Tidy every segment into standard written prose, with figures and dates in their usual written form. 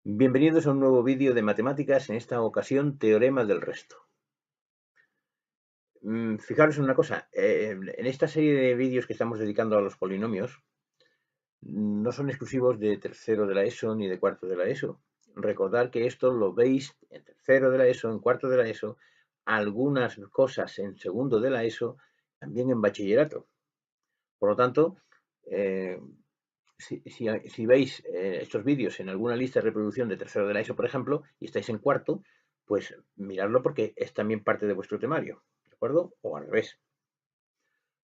Bienvenidos a un nuevo vídeo de matemáticas, en esta ocasión teorema del resto. Fijaros en una cosa, en esta serie de vídeos que estamos dedicando a los polinomios, no son exclusivos de tercero de la ESO ni de cuarto de la ESO. Recordad que esto lo veis en tercero de la ESO, en cuarto de la ESO, algunas cosas en segundo de la ESO, también en bachillerato. Por lo tanto, si veis estos vídeos en alguna lista de reproducción de tercero de la ESO, por ejemplo, y estáis en cuarto, pues miradlo porque es también parte de vuestro temario, ¿de acuerdo? O al revés.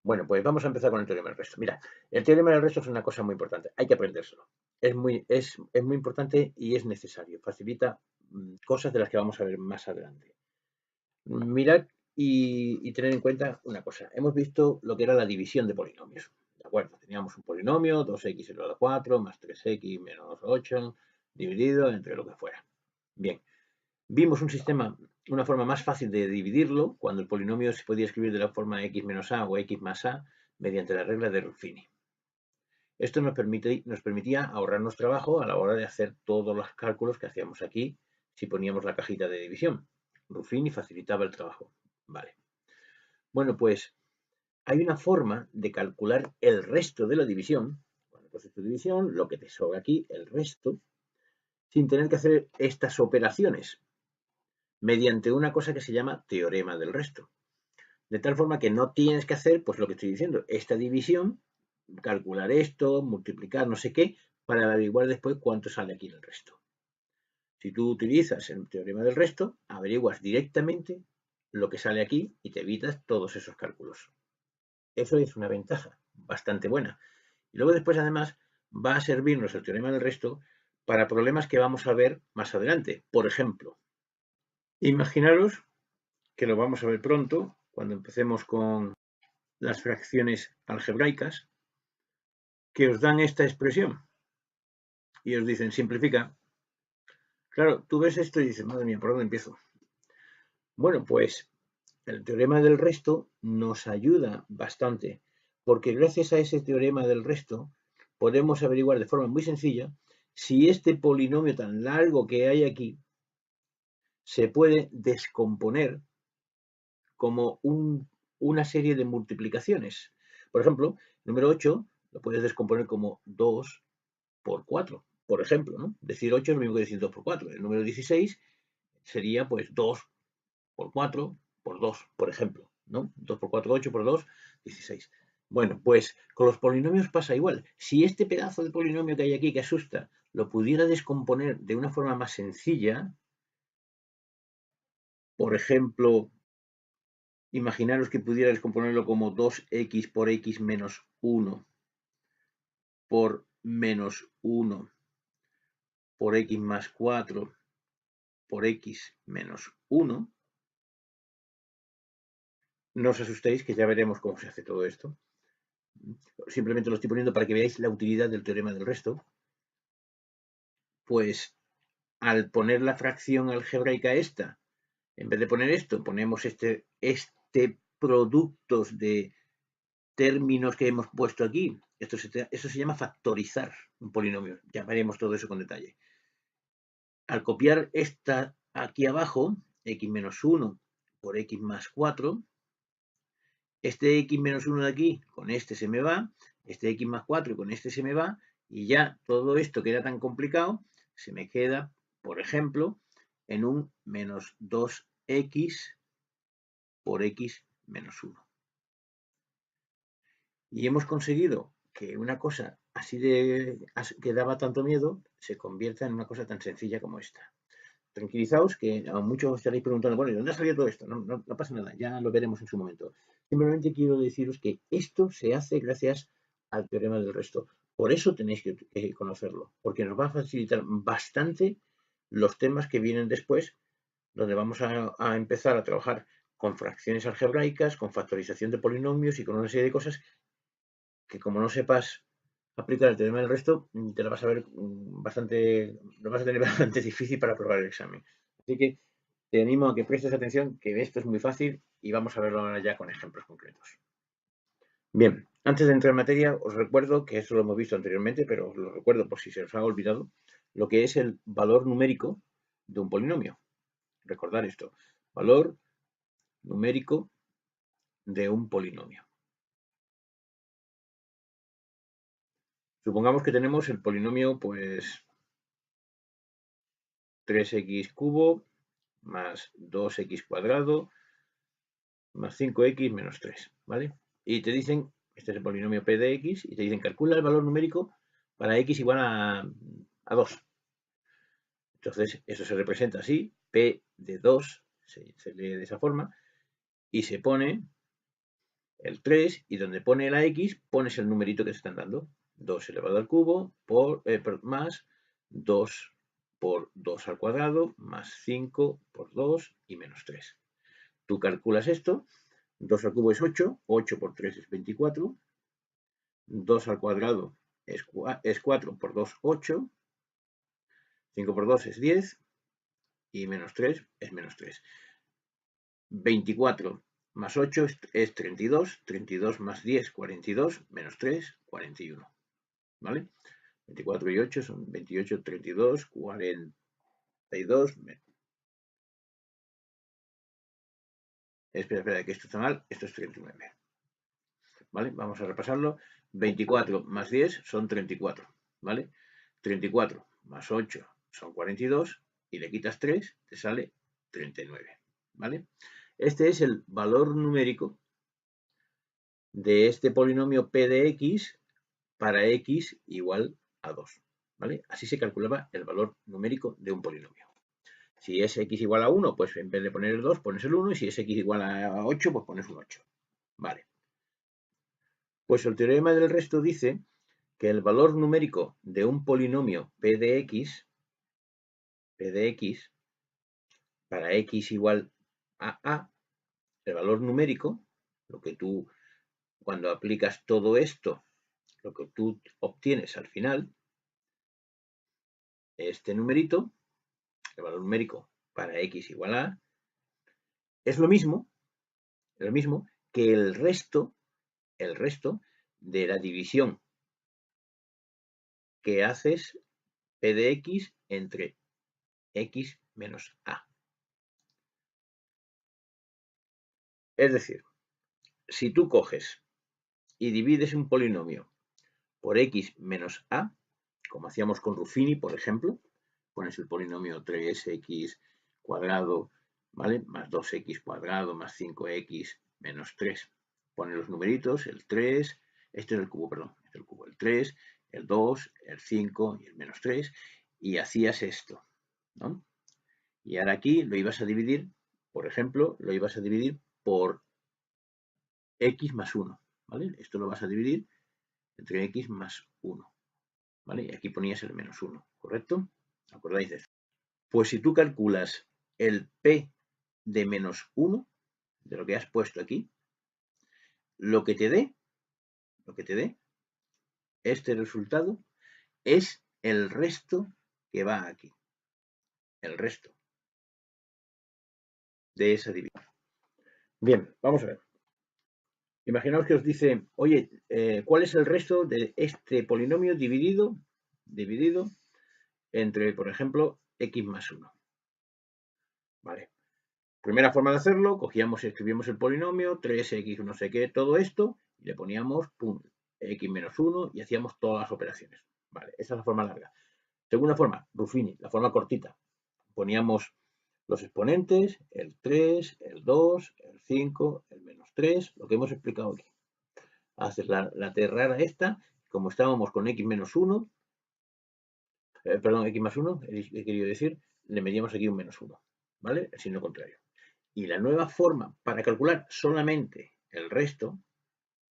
Bueno, pues vamos a empezar con el teorema del resto. Mira, el teorema del resto es una cosa muy importante, hay que aprendérselo. Es muy importante y es necesario, facilita cosas de las que vamos a ver más adelante. Mirad y tener en cuenta una cosa. Hemos visto lo que era la división de polinomios. De acuerdo, teníamos un polinomio, 2x elevado a 4 más 3x menos 8, dividido entre lo que fuera. Bien, vimos un sistema, una forma más fácil de dividirlo, cuando el polinomio se podía escribir de la forma x menos a o x más a, mediante la regla de Ruffini. Esto nos permitía ahorrarnos trabajo a la hora de hacer todos los cálculos que hacíamos aquí si poníamos la cajita de división. Ruffini facilitaba el trabajo. Vale. Bueno, pues hay una forma de calcular el resto de la división, cuando haces tu división, lo que te sobra aquí, el resto, sin tener que hacer estas operaciones, mediante una cosa que se llama teorema del resto. De tal forma que no tienes que hacer, pues lo que estoy diciendo, esta división, calcular esto, multiplicar no sé qué, para averiguar después cuánto sale aquí el resto. Si tú utilizas el teorema del resto, averiguas directamente lo que sale aquí y te evitas todos esos cálculos. Eso es una ventaja bastante buena. Y luego después, además, va a servirnos el teorema del resto para problemas que vamos a ver más adelante. Por ejemplo, imaginaros que lo vamos a ver pronto, cuando empecemos con las fracciones algebraicas, que os dan esta expresión y os dicen simplifica. Claro, tú ves esto y dices, madre mía, ¿por dónde empiezo? Bueno, pues el teorema del resto nos ayuda bastante, porque gracias a ese teorema del resto podemos averiguar de forma muy sencilla si este polinomio tan largo que hay aquí se puede descomponer como una serie de multiplicaciones. Por ejemplo, el número 8 lo puedes descomponer como 2 por 4, por ejemplo, ¿no? Decir 8 es lo mismo que decir 2 por 4. El número 16 sería pues 2 por 4 por 2, por ejemplo, ¿no? 2 por 4, 8 por 2, 16. Bueno, pues con los polinomios pasa igual. Si este pedazo de polinomio que hay aquí que asusta lo pudiera descomponer de una forma más sencilla, por ejemplo, imaginaros que pudiera descomponerlo como 2x por x menos 1 por menos 1 por x más 4 por x menos 1. No os asustéis, que ya veremos cómo se hace todo esto. Simplemente lo estoy poniendo para que veáis la utilidad del teorema del resto. Pues al poner la fracción algebraica esta, en vez de poner esto, ponemos este productos de términos que hemos puesto aquí. Eso se llama factorizar un polinomio. Ya veremos todo eso con detalle. Al copiar esta aquí abajo, x menos 1 por x más 4, este x menos 1 de aquí con este se me va, este x más 4 con este se me va, y ya todo esto que era tan complicado se me queda, por ejemplo, en un menos 2x por x menos 1. Y hemos conseguido que una cosa así que daba tanto miedo se convierta en una cosa tan sencilla como esta. Tranquilizaos, que a muchos estaréis preguntando, bueno, ¿y dónde ha salido todo esto? No pasa nada, ya lo veremos en su momento. Simplemente quiero deciros que esto se hace gracias al teorema del resto. Por eso tenéis que conocerlo, porque nos va a facilitar bastante los temas que vienen después, donde vamos a empezar a trabajar con fracciones algebraicas, con factorización de polinomios y con una serie de cosas que, como no sepas aplicar el teorema del resto, te la vas a ver lo vas a tener bastante difícil para aprobar el examen. Así que te animo a que prestes atención, que esto es muy fácil y vamos a verlo ahora ya con ejemplos concretos. Bien, antes de entrar en materia, os recuerdo que esto lo hemos visto anteriormente, pero os lo recuerdo por si se os ha olvidado. lo que es el valor numérico de un polinomio. Recordar esto, valor numérico de un polinomio. Supongamos que tenemos el polinomio, pues, 3x cubo más 2x cuadrado más 5x menos 3, ¿vale? Y te dicen, este es el polinomio p de x, y te dicen, calcula el valor numérico para x igual a 2. Entonces, eso se representa así, p de 2 se lee de esa forma, y se pone el 3, y donde pone la x, pones el numerito que te están dando. 2 elevado al cubo más 2 por 2 al cuadrado, más 5 por 2 y menos 3. Tú calculas esto, 2 al cubo es 8, 8 por 3 es 24, 2 al cuadrado es 4 por 2, 8, 5 por 2 es 10 y menos 3 es menos 3. 24 más 8 es 32, 32 más 10, 42, menos 3, 41. ¿Vale? 24 y 8 son 28, 32, 42. Espera, que esto está mal, esto es 39. ¿Vale? Vamos a repasarlo. 24 más 10 son 34, ¿vale? 34 más 8 son 42 y le quitas 3, te sale 39, ¿vale? Este es el valor numérico de este polinomio p de x para x igual a 2, ¿vale? Así se calculaba el valor numérico de un polinomio. Si es x igual a 1, pues en vez de poner el 2, pones el 1, y si es x igual a 8, pues pones un 8, ¿vale? Pues el teorema del resto dice que el valor numérico de un polinomio p de x para x igual a, el valor numérico, lo que tú, cuando aplicas todo esto, lo que tú obtienes al final, este numerito, el valor numérico para x igual a, es lo mismo que el resto de la división que haces p de x entre x menos a. Es decir, si tú coges y divides un polinomio por x menos a, como hacíamos con Ruffini, por ejemplo, pones el polinomio 3x cuadrado, ¿vale? Más 2x cuadrado más 5x menos 3. Pones los numeritos, el 3, este es el cubo, perdón, este es el cubo, el 3, el 2, el 5 y el menos 3, y hacías esto, ¿no? Y ahora aquí lo ibas a dividir, por ejemplo, lo ibas a dividir por x más 1, ¿vale? Esto lo vas a dividir entre x más 1, ¿vale? Y aquí ponías el menos 1, ¿correcto? ¿Acordáis de esto? Pues si tú calculas el p de menos 1, de lo que has puesto aquí, lo que te dé, este resultado es el resto que va aquí, el resto de esa división. Bien, vamos a ver. Imaginaos que os dice, oye, ¿cuál es el resto de este polinomio dividido entre, por ejemplo, x más 1? Vale. Primera forma de hacerlo, cogíamos y escribíamos el polinomio, 3x no sé qué, todo esto, y le poníamos, pum, x menos 1 y hacíamos todas las operaciones. Vale, esa es la forma larga. Segunda forma, Ruffini, la forma cortita. Poníamos los exponentes, el 3, el 2, el 5, el menos 3, lo que hemos explicado aquí. Haces la T rara esta, como estábamos con x menos 1, perdón, x más 1, he querido decir, le medíamos aquí un menos 1, ¿vale? El signo contrario. Y la nueva forma para calcular solamente el resto,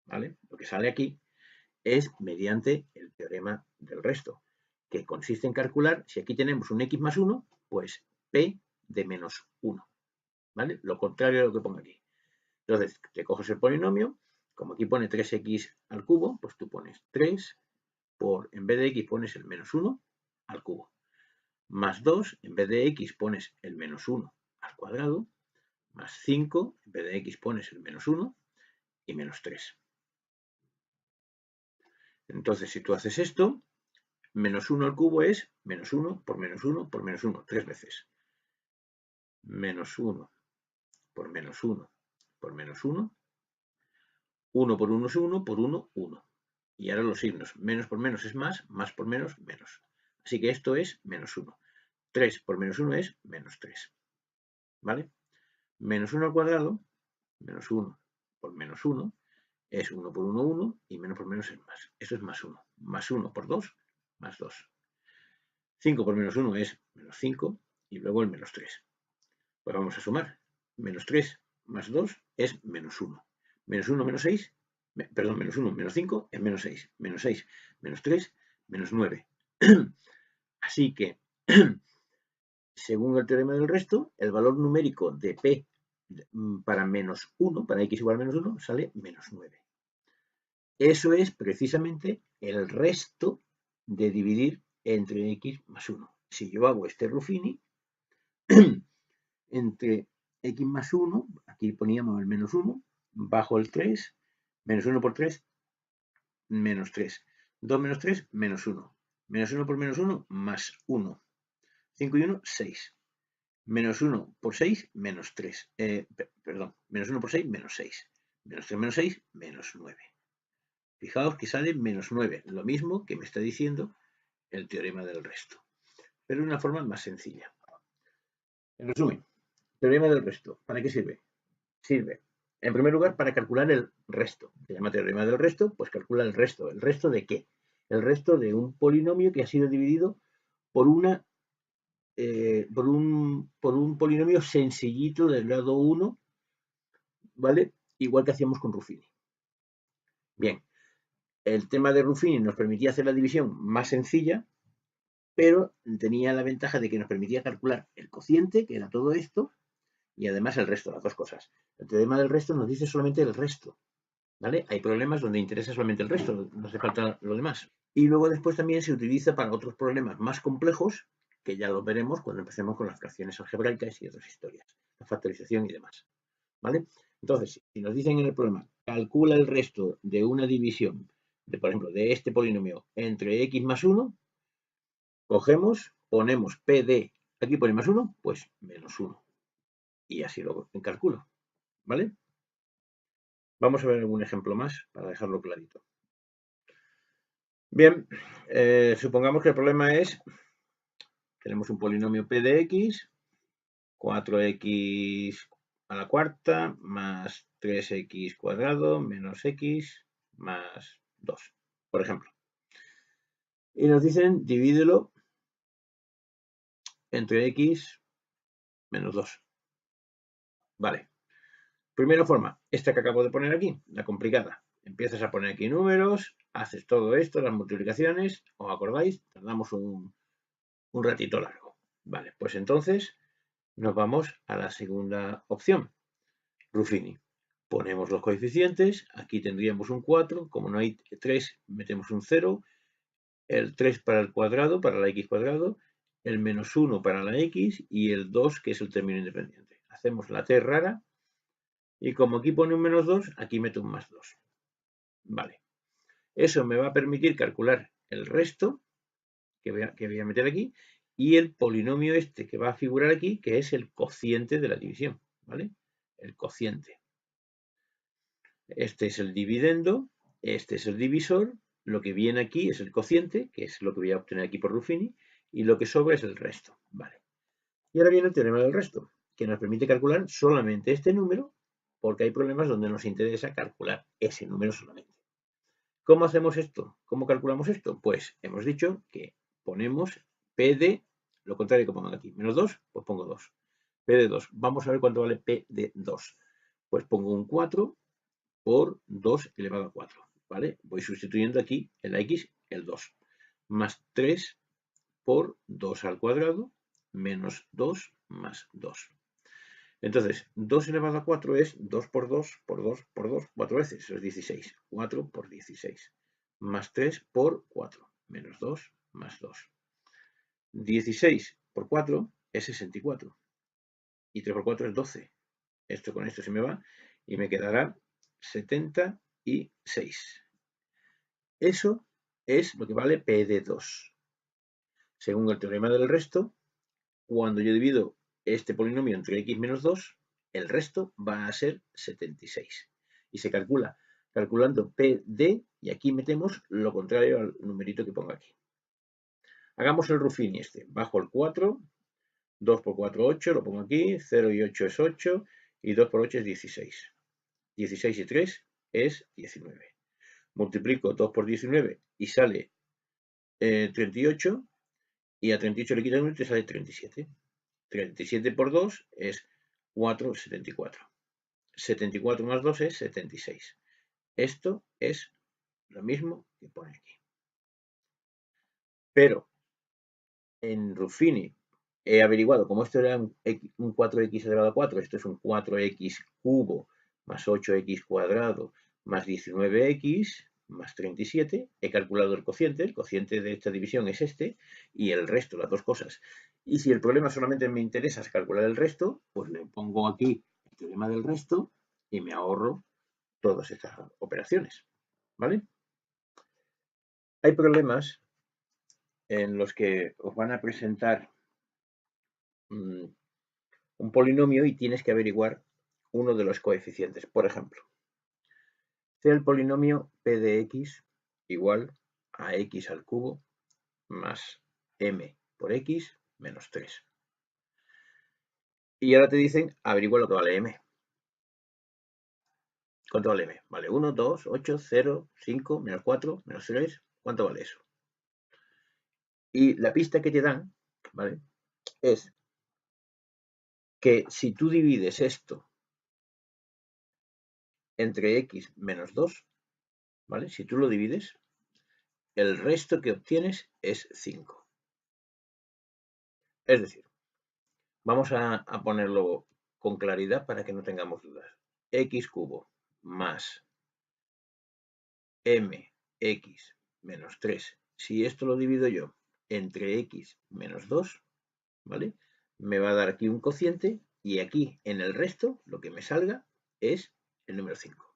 ¿vale? Lo que sale aquí, es mediante el teorema del resto, que consiste en calcular, si aquí tenemos un x más 1, pues p de menos 1, ¿vale? Lo contrario de lo que pongo aquí. Entonces, te coges el polinomio, como aquí pone 3x al cubo, pues tú pones 3 por, en vez de x pones el menos 1 al cubo, más 2, en vez de x pones el menos 1 al cuadrado, más 5, en vez de x pones el menos 1 y menos 3. Entonces, si tú haces esto, Menos 1 al cubo es menos 1 por menos 1 por menos 1, 3 veces. Menos 1 por menos 1 por menos 1. 1 por 1 es 1, por 1, 1. Y ahora los signos. Menos por menos es más por menos, menos. Así que esto es menos 1. 3 por menos 1 es menos 3. ¿Vale? Menos 1 al cuadrado, menos 1 por menos 1, es 1 por 1, 1, y menos por menos es más. Esto es más 1. Más 1 por 2, más 2. 5 por menos 1 es menos 5, y luego el menos 3. Pues vamos a sumar. Menos 3 más 2 es menos 1. Menos 1 menos 6, perdón, menos 1 menos 5 es menos 6. Menos 6 menos 3, menos 9. Así que, según el teorema del resto, el valor numérico de P para menos 1, para x igual a menos 1, sale menos 9. Eso es precisamente el resto de dividir entre x más 1. Si yo hago este Ruffini, entre x más 1, aquí poníamos el menos 1, bajo el 3, menos 1 por 3, menos 3. 2 menos 3, menos 1. Menos 1 por menos 1, más 1. 5 y 1, 6. Menos 1 por 6, menos 3. Perdón, menos 1 por 6, menos 6. Menos 3 menos 6, menos 9. Fijaos que sale menos 9, lo mismo que me está diciendo el teorema del resto, pero de una forma más sencilla. En resumen, teorema del resto, ¿para qué sirve? Sirve, en primer lugar, para calcular el resto. Se llama teorema del resto, pues calcula el resto. ¿El resto de qué? El resto de un polinomio que ha sido dividido por por un polinomio sencillito del grado 1, ¿vale? Igual que hacíamos con Ruffini. Bien, el tema de Ruffini nos permitía hacer la división más sencilla, pero tenía la ventaja de que nos permitía calcular el cociente, que era todo esto, y además el resto, las dos cosas. El teorema del resto nos dice solamente el resto, ¿vale? Hay problemas donde interesa solamente el resto, no hace falta lo demás. Y luego después también se utiliza para otros problemas más complejos, que ya los veremos cuando empecemos con las fracciones algebraicas y otras historias, la factorización y demás, ¿vale? Entonces, si nos dicen en el problema, calcula el resto de una división, de, por ejemplo, de este polinomio entre x más 1, cogemos, ponemos P de, aquí pone más 1, pues menos 1. Y así lo calculo, ¿vale? Vamos a ver algún ejemplo más para dejarlo clarito. Bien, supongamos que el problema es, tenemos un polinomio P de x, 4x a la cuarta más 3x cuadrado menos x más 2, por ejemplo. Y nos dicen, divídelo entre x menos 2. Vale. Primera forma, esta que acabo de poner aquí, la complicada. Empiezas a poner aquí números, haces todo esto, las multiplicaciones, ¿os acordáis? Tardamos un ratito largo. Vale, pues entonces nos vamos a la segunda opción, Ruffini. Ponemos los coeficientes, aquí tendríamos un 4, como no hay 3, metemos un 0, el 3 para el cuadrado, para la x cuadrado, el menos 1 para la x y el 2, que es el término independiente. Hacemos la t rara. Y como aquí pone un menos 2, aquí meto un más 2. Vale. Eso me va a permitir calcular el resto que voy a meter aquí y el polinomio este que va a figurar aquí, que es el cociente de la división. ¿Vale? El cociente. Este es el dividendo, este es el divisor, lo que viene aquí es el cociente, que es lo que voy a obtener aquí por Ruffini, y lo que sobra es el resto. Vale. Y ahora viene el teorema del resto, que nos permite calcular solamente este número, porque hay problemas donde nos interesa calcular ese número solamente. ¿Cómo hacemos esto? ¿Cómo calculamos esto? Pues hemos dicho que ponemos P de, lo contrario que pongo aquí, menos 2, pues pongo 2. P de 2. Vamos a ver cuánto vale P de 2. Pues pongo un 4 por 2 elevado a 4. ¿Vale? Voy sustituyendo aquí en la x el 2. Más 3 por 2 al cuadrado menos 2 más 2. Entonces, 2 elevado a 4 es 2 por 2 por 2 por 2, 4 veces, eso es 16. 4 por 16. Más 3 por 4, menos 2 más 2. 16 por 4 es 64. Y 3 por 4 es 12. Esto con esto se me va y me quedará 76. Eso es lo que vale P de 2. Según el teorema del resto, cuando yo divido este polinomio entre x menos 2, el resto va a ser 76. Y se calcula calculando PD, y aquí metemos lo contrario al numerito que pongo aquí. Hagamos el Ruffini este. Bajo el 4, 2 por 4, 8, lo pongo aquí, 0 y 8 es 8, y 2 por 8 es 16. 16 y 3 es 19. Multiplico 2 por 19 y sale 38, y a 38 le quito 1 y te sale 37. 37 por 2 es 4, 74. 74 más 2 es 76. Esto es lo mismo que pone aquí. Pero en Ruffini he averiguado, como esto era un 4x elevado a 4, esto es un 4x cubo más 8x cuadrado más 19x más 37, he calculado el cociente de esta división es este, y el resto, las dos cosas. Y si el problema solamente me interesa es calcular el resto, pues le pongo aquí el teorema del resto y me ahorro todas estas operaciones, ¿vale? Hay problemas en los que os van a presentar un polinomio y tienes que averiguar uno de los coeficientes. Por ejemplo, sea el polinomio p de x igual a x al cubo más m por x menos 3. Y ahora te dicen, averigua lo que vale m. ¿Cuánto vale m? Vale 1, 2, 8, 0, 5, menos 4, menos 3. ¿Cuánto vale eso? Y la pista que te dan, ¿vale? Es que si tú divides esto entre x menos 2, ¿vale? Si tú lo divides, el resto que obtienes es 5. Es decir, vamos a ponerlo con claridad para que no tengamos dudas. X cubo más mx menos 3. Si esto lo divido yo entre x menos 2, ¿vale? Me va a dar aquí un cociente y aquí en el resto lo que me salga es el número 5.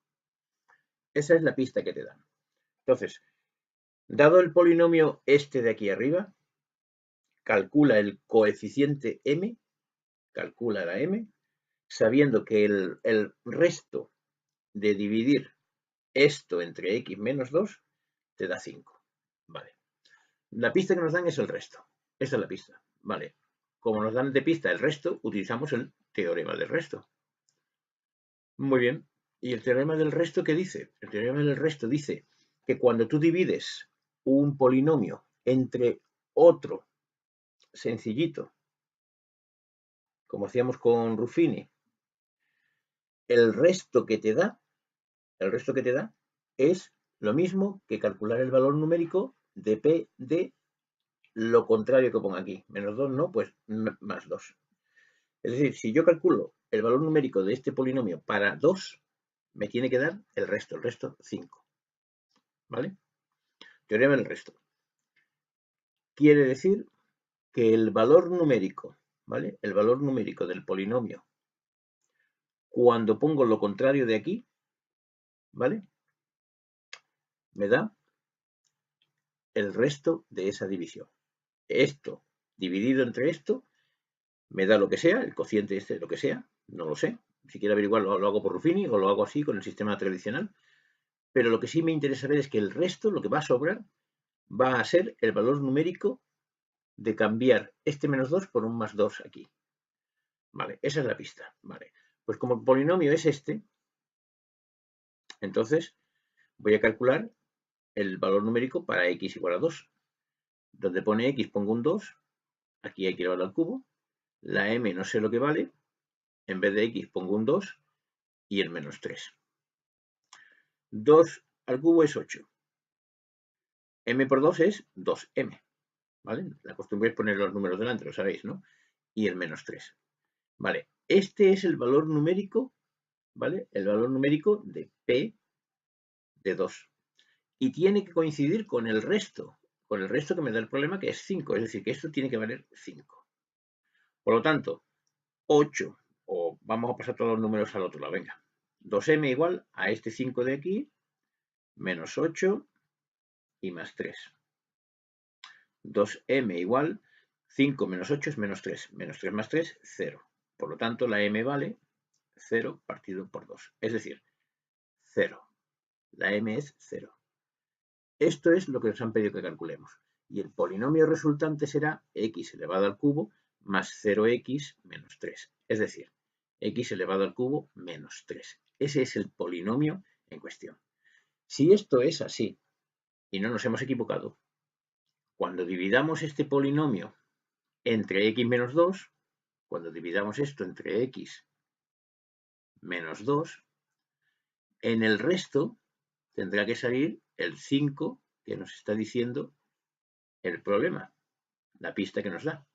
Esa es la pista que te dan. Entonces, dado el polinomio este de aquí arriba, calcula el coeficiente m, calcula la m, sabiendo que el resto de dividir esto entre x menos 2 te da 5. Vale. La pista que nos dan es el resto. Esa es la pista. Vale. Como nos dan de pista el resto, utilizamos el teorema del resto. Muy bien. ¿Y el teorema del resto qué dice? El teorema del resto dice que cuando tú divides un polinomio entre otro sencillito, como hacíamos con Ruffini, el resto que te da es lo mismo que calcular el valor numérico de P de lo contrario que pongo aquí. Menos 2 no, pues más 2. Es decir, si yo calculo el valor numérico de este polinomio para 2, me tiene que dar el resto 5. ¿Vale? Teorema del resto. Quiere decir que el valor numérico, ¿vale? El valor numérico del polinomio, cuando pongo lo contrario de aquí, ¿vale? Me da el resto de esa división. Esto dividido entre esto me da lo que sea, el cociente este, lo que sea, no lo sé. Si quiero averiguarlo, lo hago por Ruffini o lo hago así con el sistema tradicional. Pero lo que sí me interesa ver es que el resto, lo que va a sobrar, va a ser el valor numérico de cambiar este menos 2 por un más 2 aquí. Vale, esa es la pista. Vale, pues como el polinomio es este, entonces voy a calcular el valor numérico para x igual a 2. Donde pone x pongo un 2, aquí hay que llevarlo al cubo, la m no sé lo que vale, en vez de x pongo un 2 y el menos 3. 2 al cubo es 8. M por 2 es 2m. ¿Vale? La costumbre es poner los números delante, lo sabéis, ¿no? Y el menos 3. Vale, este es el valor numérico, ¿vale? El valor numérico de P de 2. Y tiene que coincidir con el resto que me da el problema, que es 5. Es decir, que esto tiene que valer 5. Por lo tanto, 8, o vamos a pasar todos los números al otro lado, venga. 2m igual a este 5 de aquí, menos 8 y más 3. 2m igual 5 menos 8 es menos 3. Menos 3 más 3, 0. Por lo tanto, la m vale 0 partido por 2. Es decir, 0. La m es 0. Esto es lo que nos han pedido que calculemos. Y el polinomio resultante será x elevado al cubo más 0x menos 3. Es decir, x elevado al cubo menos 3. Ese es el polinomio en cuestión. Si esto es así y no nos hemos equivocado, cuando dividamos este polinomio entre x menos 2, cuando dividamos esto entre x menos 2, en el resto tendrá que salir el 5 que nos está diciendo el problema, la pista que nos da.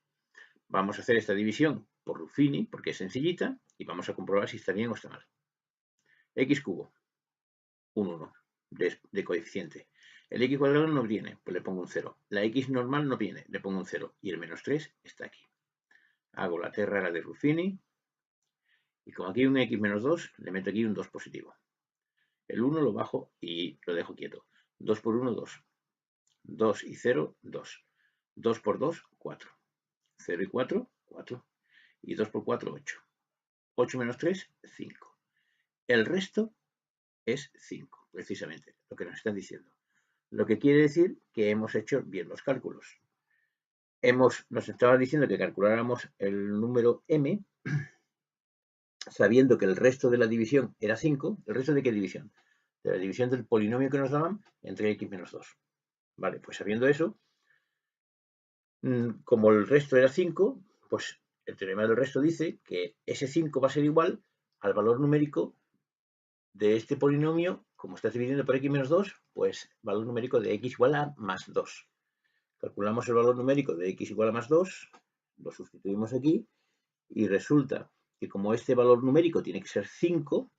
Vamos a hacer esta división por Ruffini porque es sencillita y vamos a comprobar si está bien o está mal. X cubo, un 1 de coeficiente. El x cuadrado no viene, pues le pongo un 0. La x normal no viene, le pongo un 0. Y el menos 3 está aquí. Hago la t rara de Ruffini. Y como aquí hay un x menos 2, le meto aquí un 2 positivo. El 1 lo bajo y lo dejo quieto. 2 por 1, 2. 2 y 0, 2. 2 por 2, 4. 0 y 4, 4. Y 2 por 4, 8. 8 menos 3, 5. El resto es 5, precisamente, lo que nos están diciendo. Lo que quiere decir que hemos hecho bien los cálculos. Nos estaba diciendo que calculáramos el número m, sabiendo que el resto de la división era 5. ¿El resto de qué división? De la división del polinomio que nos daban entre x menos 2. Vale, pues sabiendo eso, como el resto era 5, pues el teorema del resto dice que ese 5 va a ser igual al valor numérico de este polinomio, como está dividiendo por x menos 2, pues valor numérico de x igual a más 2. Calculamos el valor numérico de x igual a más 2, lo sustituimos aquí y resulta que como este valor numérico tiene que ser 5,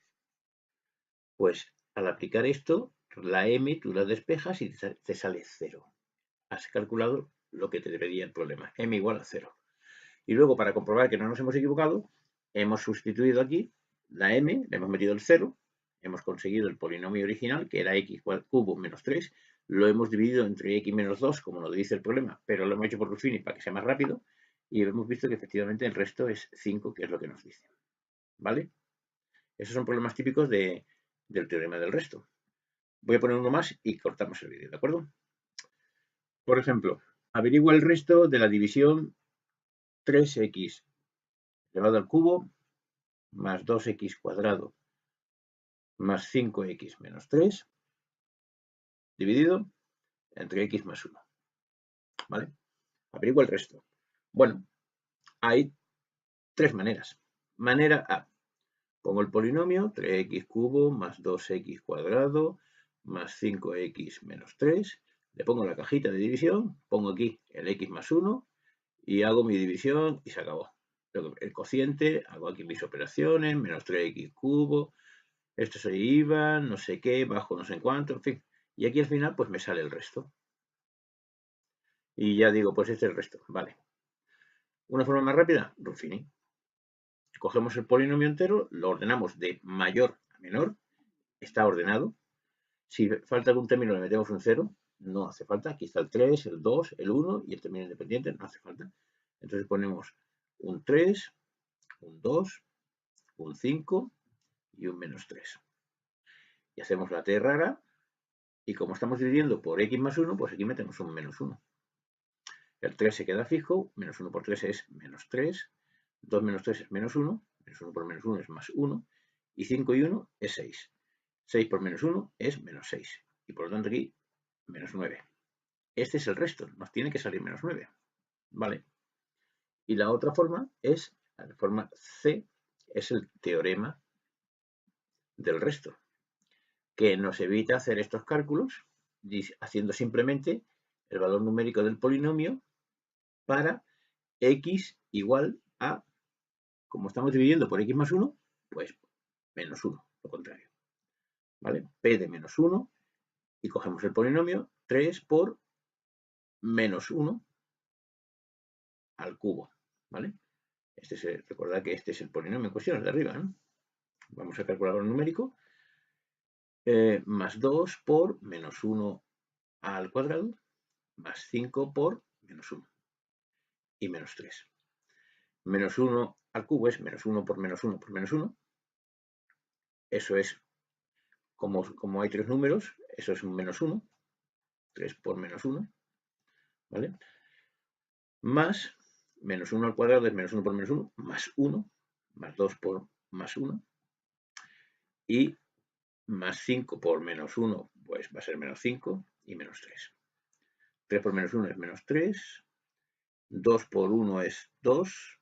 pues al aplicar esto, la m tú la despejas y te sale 0. Has calculado lo que te debería el problema, m igual a 0. Y luego, para comprobar que no nos hemos equivocado, hemos sustituido aquí la m, le hemos metido el 0, hemos conseguido el polinomio original, que era x cubo menos 3, lo hemos dividido entre x menos 2, como nos dice el problema, pero lo hemos hecho por Ruffini para que sea más rápido, y hemos visto que efectivamente el resto es 5, que es lo que nos dice. ¿Vale? Esos son problemas típicos del teorema del resto. Voy a poner uno más y cortamos el vídeo, ¿de acuerdo? Por ejemplo, averigua el resto de la división 3x elevado al cubo más 2x cuadrado más 5x menos 3 dividido entre x más 1. ¿Vale? Averigua el resto. Bueno, hay tres maneras. Manera A. Pongo el polinomio 3x cubo más 2x cuadrado más 5x menos 3. Le pongo la cajita de división, pongo aquí el x más 1 y hago mi división y se acabó. El cociente, hago aquí mis operaciones, menos 3x cubo, esto se iba, no sé qué, bajo no sé en cuánto, en fin. Y aquí al final pues me sale el resto. Y ya digo, pues este es el resto, vale. Una forma más rápida, Ruffini. Cogemos el polinomio entero, lo ordenamos de mayor a menor, está ordenado. Si falta algún término le metemos un 0, no hace falta. Aquí está el 3, el 2, el 1 y el término independiente, no hace falta. Entonces ponemos un 3, un 2, un 5 y un menos 3. Y hacemos la t rara y como estamos dividiendo por x más 1, pues aquí metemos un menos 1. El 3 se queda fijo, menos 1 por 3 es menos 3, 2 menos 3 es menos 1 por menos 1 es más 1, y 5 y 1 es 6. 6 por menos 1 es menos 6, y por lo tanto aquí menos 9. Este es el resto, nos tiene que salir menos 9, ¿vale? Y la otra forma es, la forma C, es el teorema del resto, que nos evita hacer estos cálculos haciendo simplemente el valor numérico del polinomio para x igual a, como estamos dividiendo por x más 1, pues menos 1, lo contrario. ¿Vale? P de menos 1 y cogemos el polinomio 3 por menos 1 al cubo. ¿Vale? Recordad que este es el polinomio en cuestión, el de arriba, ¿no? Vamos a calcular el numérico. Más 2 por menos 1 al cuadrado más 5 por menos 1 y menos 3. Menos 1 al cubo es menos 1 por menos 1 por menos 1. Eso es, como hay 3 números, eso es un menos 1. 3 por menos 1. ¿Vale? Más menos 1 al cuadrado es menos 1 por menos 1, más 1, más 2 por más 1. Y más 5 por menos 1, pues va a ser menos 5 y menos 3. 3 por menos 1 es menos 3. 2 por 1 es 2.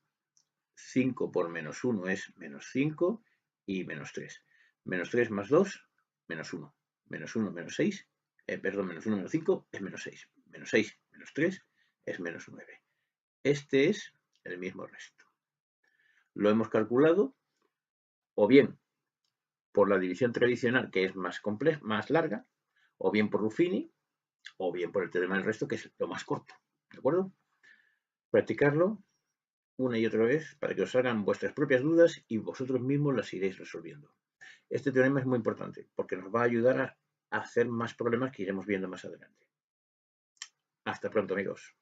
5 por menos 1 es menos 5 y menos 3. Menos 3 más 2, menos 1. Menos 1, menos 6. Menos 1 menos 5 es menos 6. Menos 6 menos 3 es menos 9. Este es el mismo resto. Lo hemos calculado o bien por la división tradicional, que es más compleja, más larga, o bien por Ruffini, o bien por el teorema del resto, que es lo más corto. ¿De acuerdo? Practicarlo una y otra vez para que os hagan vuestras propias dudas y vosotros mismos las iréis resolviendo. Este teorema es muy importante porque nos va a ayudar a hacer más problemas que iremos viendo más adelante. Hasta pronto, amigos.